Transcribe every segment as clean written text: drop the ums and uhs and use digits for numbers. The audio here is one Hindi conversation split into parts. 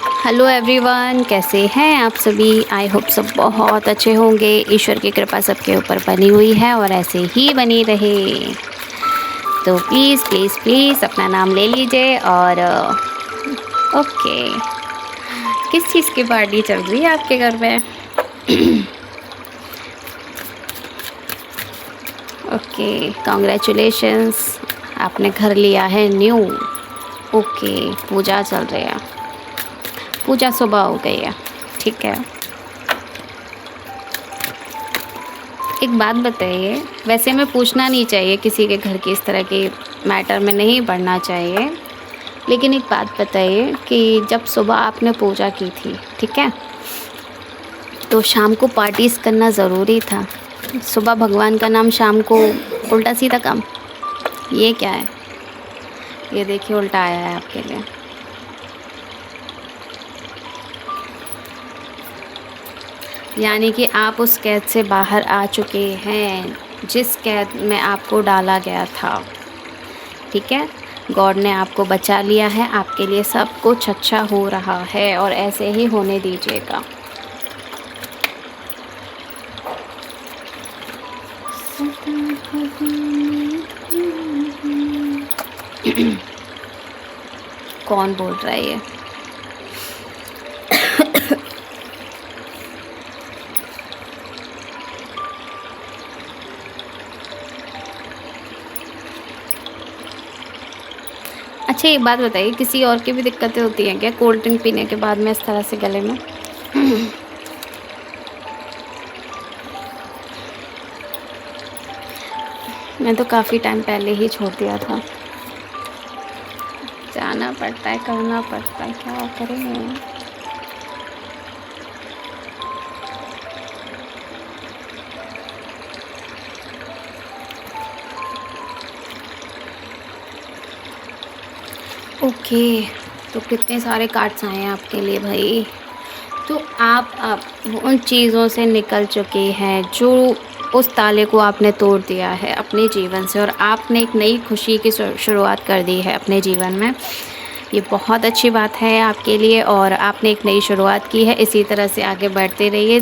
हेलो एवरीवन, कैसे हैं आप सभी। आई होप सब बहुत अच्छे होंगे। ईश्वर की कृपा सबके ऊपर बनी हुई है और ऐसे ही बनी रहे। तो प्लीज़ प्लीज़ प्लीज़ अपना नाम ले लीजिए। और ओके, किस चीज़ की पार्टी चल रही है आपके घर में? ओके, कॉन्ग्रेचुलेशंस, आपने घर लिया है न्यू। ओके, पूजा चल रही है। पूजा सुबह हो गई है, ठीक है। एक बात बताइए, वैसे हमें पूछना नहीं चाहिए किसी के घर की, इस तरह के मैटर में नहीं पड़ना चाहिए, लेकिन एक बात बताइए कि जब सुबह आपने पूजा की थी, ठीक है, तो शाम को पार्टीज करना ज़रूरी था? सुबह भगवान का नाम, शाम को उल्टा सीधा काम, ये क्या है? ये देखिए उल्टा आया है आपके लिए। यानी कि आप उस कैद से बाहर आ चुके हैं जिस कैद में आपको डाला गया था, ठीक है। गॉड ने आपको बचा लिया है, आपके लिए सब कुछ अच्छा हो रहा है और ऐसे ही होने दीजिएगा। कौन बोल रहा है ये? अच्छा, एक बात बताइए, किसी और की भी दिक्कतें होती हैं क्या कोल्ड ड्रिंक पीने के बाद में इस तरह से गले में? मैं तो काफ़ी टाइम पहले ही छोड़ दिया था। जाना पड़ता है, करना पड़ता है, क्या करें। ओके, तो कितने सारे कार्ड्स आए हैं आपके लिए भाई। तो आप उन चीज़ों से निकल चुके हैं जो उस ताले को आपने तोड़ दिया है अपने जीवन से, और आपने एक नई खुशी की शुरुआत कर दी है अपने जीवन में। ये बहुत अच्छी बात है आपके लिए और आपने एक नई शुरुआत की है। इसी तरह से आगे बढ़ते रहिए,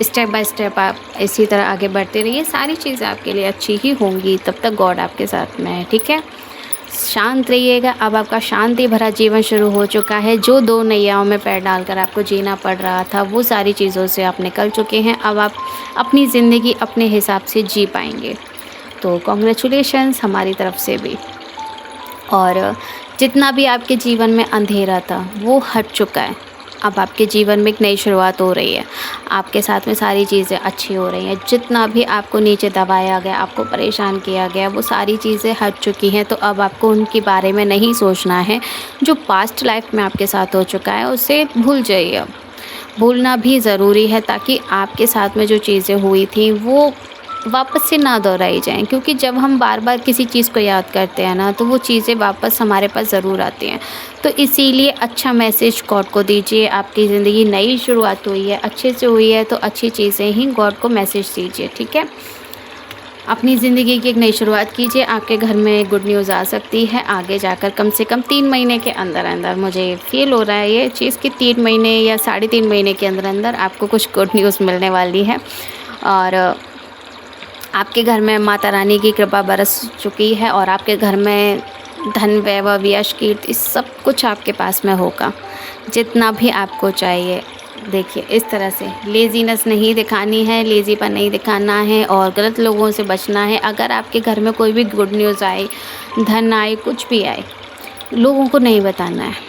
स्टेप बाय स्टेप आप इसी तरह आगे बढ़ते रहिए, सारी चीज़ें आपके लिए अच्छी ही होंगी। तब तक गॉड आपके साथ में है, ठीक है। शांत रहिएगा। अब आपका शांति भरा जीवन शुरू हो चुका है। जो दो नैयाओं में पैर डालकर आपको जीना पड़ रहा था, वो सारी चीज़ों से आप निकल चुके हैं। अब आप अपनी ज़िंदगी अपने हिसाब से जी पाएंगे। तो कॉन्ग्रेचुलेशंस हमारी तरफ से भी। और जितना भी आपके जीवन में अंधेरा था वो हट चुका है। अब आपके जीवन में एक नई शुरुआत हो रही है। आपके साथ में सारी चीज़ें अच्छी हो रही हैं। जितना भी आपको नीचे दबाया गया, आपको परेशान किया गया, वो सारी चीज़ें हट चुकी हैं। तो अब आपको उनके बारे में नहीं सोचना है। जो पास्ट लाइफ में आपके साथ हो चुका है उसे भूल जाइए। अब भूलना भी ज़रूरी है ताकि आपके साथ में जो चीज़ें हुई थी वो वापस से ना दोहराई जाएँ, क्योंकि जब हम बार बार किसी चीज़ को याद करते हैं ना, तो वो चीज़ें वापस हमारे पास ज़रूर आती हैं। तो इसीलिए अच्छा मैसेज गॉड को दीजिए। आपकी ज़िंदगी नई शुरुआत हुई है, अच्छे से हुई है, तो अच्छी चीज़ें ही गॉड को मैसेज दीजिए, ठीक है। अपनी ज़िंदगी की एक नई शुरुआत कीजिए। आपके घर में गुड न्यूज़ आ सकती है आगे जाकर। कम से कम 3 महीने के अंदर अंदर मुझे फ़ील हो रहा है ये चीज़ कि 3 महीने या 3.5 महीने के अंदर अंदर आपको कुछ गुड न्यूज़ मिलने वाली है। और आपके घर में माता रानी की कृपा बरस चुकी है और आपके घर में धन, वैभव, यश, कीर्ति सब कुछ आपके पास में होगा, जितना भी आपको चाहिए। देखिए, इस तरह से लेज़ीनेस नहीं दिखानी है, लेज़ीपन नहीं दिखाना है और गलत लोगों से बचना है। अगर आपके घर में कोई भी गुड न्यूज़ आए, धन आए, कुछ भी आए, लोगों को नहीं बताना है।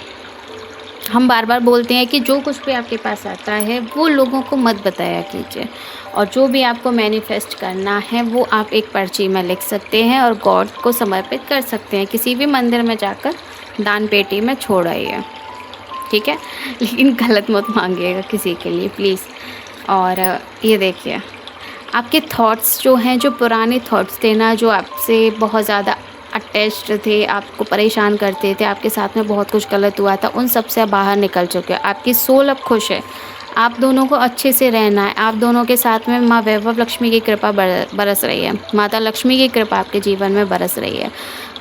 हम बार बार बोलते हैं कि जो कुछ भी आपके पास आता है वो लोगों को मत बताया कीजिए। और जो भी आपको मैनिफेस्ट करना है वो आप एक पर्ची में लिख सकते हैं और गॉड को समर्पित कर सकते हैं। किसी भी मंदिर में जाकर दान पेटी में छोड़ आइए, ठीक है। लेकिन गलत मत मांगिएगा किसी के लिए प्लीज़। और ये देखिए, आपके थॉट्स जो हैं, जो पुराने थॉट्स थे ना, जो आपसे बहुत ज़्यादा अटैच्ड थे, आपको परेशान करते थे, आपके साथ में बहुत कुछ गलत हुआ था, उन सब से आप बाहर निकल चुके हो। आपकी सोल अब खुश है। आप दोनों को अच्छे से रहना है। आप दोनों के साथ में माँ वैभव लक्ष्मी की कृपा बरस रही है। माता लक्ष्मी की कृपा आपके जीवन में बरस रही है।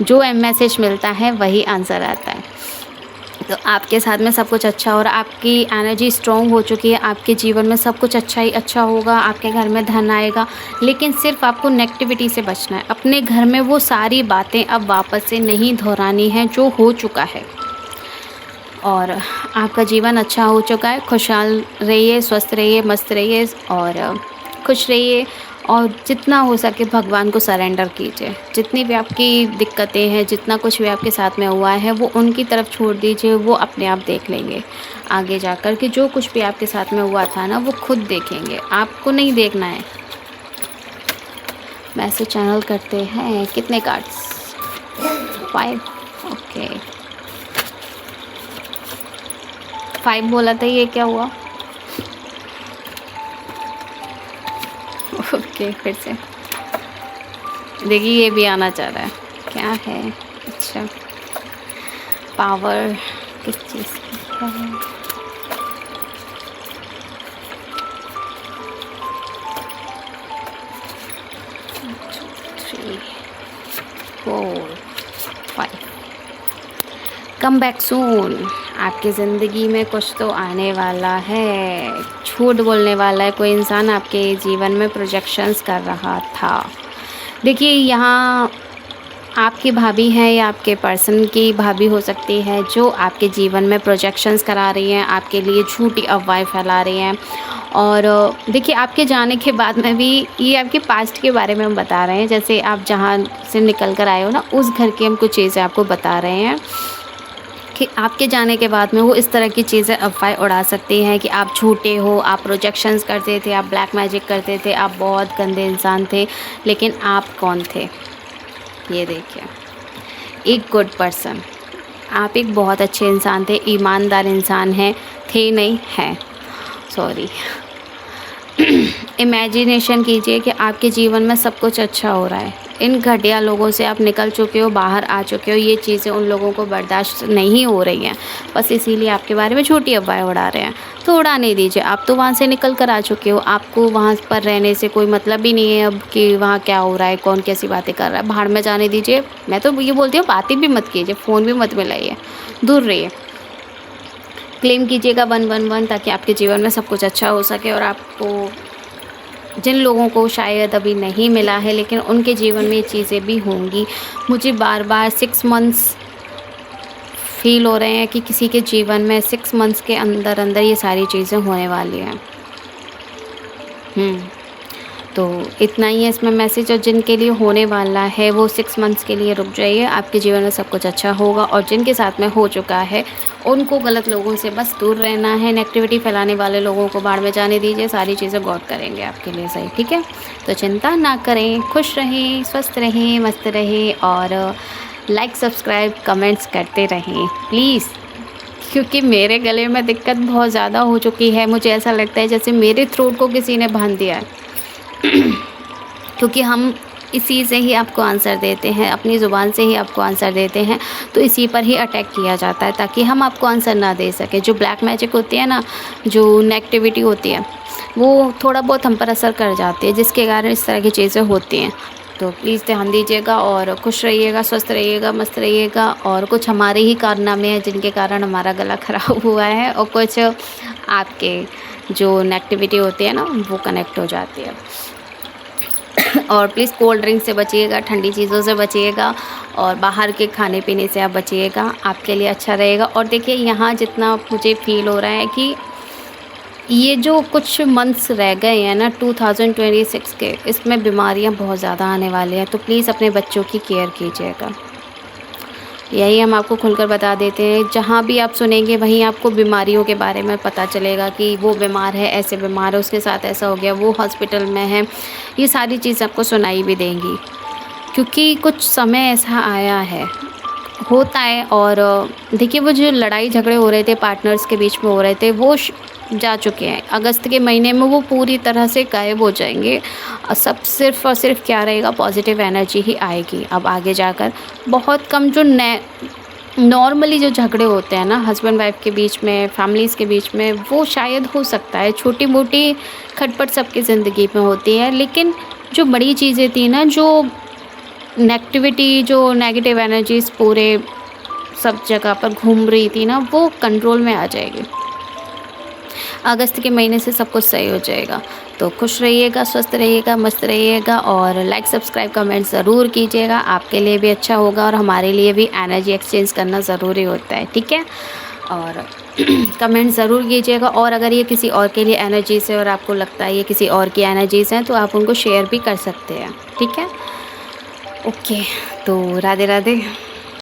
जो मैसेज मिलता है वही आंसर आता है। तो आपके साथ में सब कुछ अच्छा हो रहा है, आपकी एनर्जी स्ट्रॉन्ग हो चुकी है, आपके जीवन में सब कुछ अच्छा ही अच्छा होगा, आपके घर में धन आएगा। लेकिन सिर्फ आपको नेगेटिविटी से बचना है। अपने घर में वो सारी बातें अब वापस से नहीं दोहरानी है जो हो चुका है। और आपका जीवन अच्छा हो चुका है। खुशहाल रहिए, स्वस्थ रहिए, मस्त रहिए और खुश रहिए। और जितना हो सके भगवान को सरेंडर कीजिए। जितनी भी आपकी दिक्कतें हैं, जितना कुछ भी आपके साथ में हुआ है, वो उनकी तरफ छोड़ दीजिए। वो अपने आप देख लेंगे आगे जाकर कि जो कुछ भी आपके साथ में हुआ था ना, वो खुद देखेंगे, आपको नहीं देखना है। मैसेज चैनल करते हैं। कितने कार्ड्स? 5। ओके, 5 बोला था, ये क्या हुआ? ओके, फिर से देखिए, ये भी आना चाह रहा है। क्या है? अच्छा, पावर किस चीज़ की है? 3, 4, 5। Come back soon. आपकी ज़िंदगी में कुछ तो आने वाला है। झूठ बोलने वाला है कोई इंसान, आपके जीवन में प्रोजेक्शंस कर रहा था। देखिए, यहाँ आपकी भाभी हैं या आपके पर्सन की भाभी हो सकती है, जो आपके जीवन में प्रोजेक्शंस करा रही हैं, आपके लिए झूठी अफवाहें फैला रही हैं। और देखिए, आपके जाने के बाद में भी ये आपके पास्ट के बारे में हम बता रहे हैं। जैसे आप जहाँ से निकल कर आए हो ना, उस घर की हम कुछ चीज़ें आपको बता रहे हैं कि आपके जाने के बाद में वो इस तरह की चीज़ें अफवाहें उड़ा सकती हैं कि आप झूठे हो, आप प्रोजेक्शंस करते थे, आप ब्लैक मैजिक करते थे, आप बहुत गंदे इंसान थे। लेकिन आप कौन थे? ये देखिए, एक गुड पर्सन। आप एक बहुत अच्छे इंसान थे, ईमानदार इंसान हैं। थे नहीं, हैं, सॉरी। इमेजिनेशन कीजिए कि आपके जीवन में सब कुछ अच्छा हो रहा है। इन घटिया लोगों से आप निकल चुके हो, बाहर आ चुके हो। ये चीज़ें उन लोगों को बर्दाश्त नहीं हो रही हैं, बस इसीलिए आपके बारे में झूठी अफवाहें उड़ा रहे हैं। तो उड़ाने दीजिए, आप तो वहाँ से निकल कर आ चुके हो। आपको वहाँ पर रहने से कोई मतलब भी नहीं है अब कि वहाँ क्या हो रहा है, कौन कैसी बातें कर रहा है। बाहर में जाने दीजिए। मैं तो ये बोलती हूँ, बातें भी मत कीजिए, फ़ोन भी मत मिलाइए, दूर रहिए। क्लेम कीजिएगा 111 ताकि आपके जीवन में सब कुछ अच्छा हो सके। और आपको जिन लोगों को शायद अभी नहीं मिला है, लेकिन उनके जीवन में ये चीज़ें भी होंगी। मुझे बार बार 6 मंथ्स फील हो रहे हैं कि किसी के जीवन में 6 मंथ्स के अंदर अंदर ये सारी चीज़ें होने वाली हैं। तो इतना ही है इसमें मैसेज। और जिनके लिए होने वाला है वो 6 मंथ्स के लिए रुक जाइए, आपके जीवन में सब कुछ अच्छा होगा। और जिनके साथ में हो चुका है, उनको गलत लोगों से बस दूर रहना है। नेगेटिविटी फैलाने वाले लोगों को बाहर में जाने दीजिए। सारी चीज़ें गॉड करेंगे आपके लिए सही, ठीक है? तो चिंता ना करें, खुश रहें, स्वस्थ रहें, मस्त रहें और लाइक, सब्सक्राइब, कमेंट्स करते रहें प्लीज़। क्योंकि मेरे गले में दिक्कत बहुत ज़्यादा हो चुकी है। मुझे ऐसा लगता है जैसे मेरे थ्रोट को किसी ने बांध दिया है। क्योंकि हम इसी से ही आपको आंसर देते हैं, अपनी ज़ुबान से ही आपको आंसर देते हैं। तो इसी पर ही अटैक किया जाता है ताकि हम आपको आंसर ना दे सकें। जो ब्लैक मैजिक होती है ना, जो नेगेटिविटी होती है, वो थोड़ा बहुत हम पर असर कर जाती है, जिसके कारण इस तरह की चीज़ें होती हैं। तो प्लीज़ ध्यान दीजिएगा और खुश रहिएगा, स्वस्थ रहिएगा, मस्त रहिएगा। और कुछ हमारे ही कारनामे हैं जिनके कारण हमारा गला ख़राब हुआ है, और कुछ आपके जो नेगेटिविटी होती है ना, वो कनेक्ट हो जाती है। और प्लीज़ कोल्ड ड्रिंक से बचिएगा, ठंडी चीज़ों से बचिएगा और बाहर के खाने पीने से आप बचिएगा, आपके लिए अच्छा रहेगा। और देखिए, यहाँ जितना मुझे फ़ील हो रहा है कि ये जो कुछ मंथ्स रह गए हैं ना 2026 के, इसमें बीमारियाँ बहुत ज़्यादा आने वाली हैं। तो प्लीज़ अपने बच्चों की केयर कीजिएगा। यही हम आपको खुलकर बता देते हैं। जहाँ भी आप सुनेंगे वहीं आपको बीमारियों के बारे में पता चलेगा कि वो बीमार है, ऐसे बीमार है, उसके साथ ऐसा हो गया, वो हॉस्पिटल में है। ये सारी चीज़ आपको सुनाई भी देंगी, क्योंकि कुछ समय ऐसा आया है, होता है। और देखिए, वो जो लड़ाई झगड़े हो रहे थे, पार्टनर्स के बीच में हो रहे थे, वो जा चुके हैं। अगस्त के महीने में वो पूरी तरह से गायब हो जाएंगे। सब सिर्फ़ और सिर्फ क्या रहेगा, पॉजिटिव एनर्जी ही आएगी। अब आगे जाकर बहुत कम जो नॉर्मली जो झगड़े होते हैं ना हस्बैंड वाइफ के बीच में, फैमिलीज़ के बीच में, वो शायद हो सकता है। छोटी मोटी खटपट सबकी ज़िंदगी में होती है, लेकिन जो बड़ी चीज़ें थी ना, जो नेगेटिविटी, जो नेगेटिव एनर्जीज़ पूरे सब जगह पर घूम रही थी ना, वो कंट्रोल में आ जाएगी। अगस्त के महीने से सब कुछ सही हो जाएगा। तो खुश रहिएगा, स्वस्थ रहिएगा, मस्त रहिएगा और लाइक सब्सक्राइब कमेंट ज़रूर कीजिएगा। आपके लिए भी अच्छा होगा और हमारे लिए भी एनर्जी एक्सचेंज करना ज़रूरी होता है, ठीक है। और कमेंट ज़रूर कीजिएगा और अगर ये किसी और के लिए एनर्जीज़ है और आपको लगता है ये किसी और की एनर्जीज़ हैं तो आप उनको शेयर भी कर सकते हैं, ठीक है। ओके, तो राधे राधे।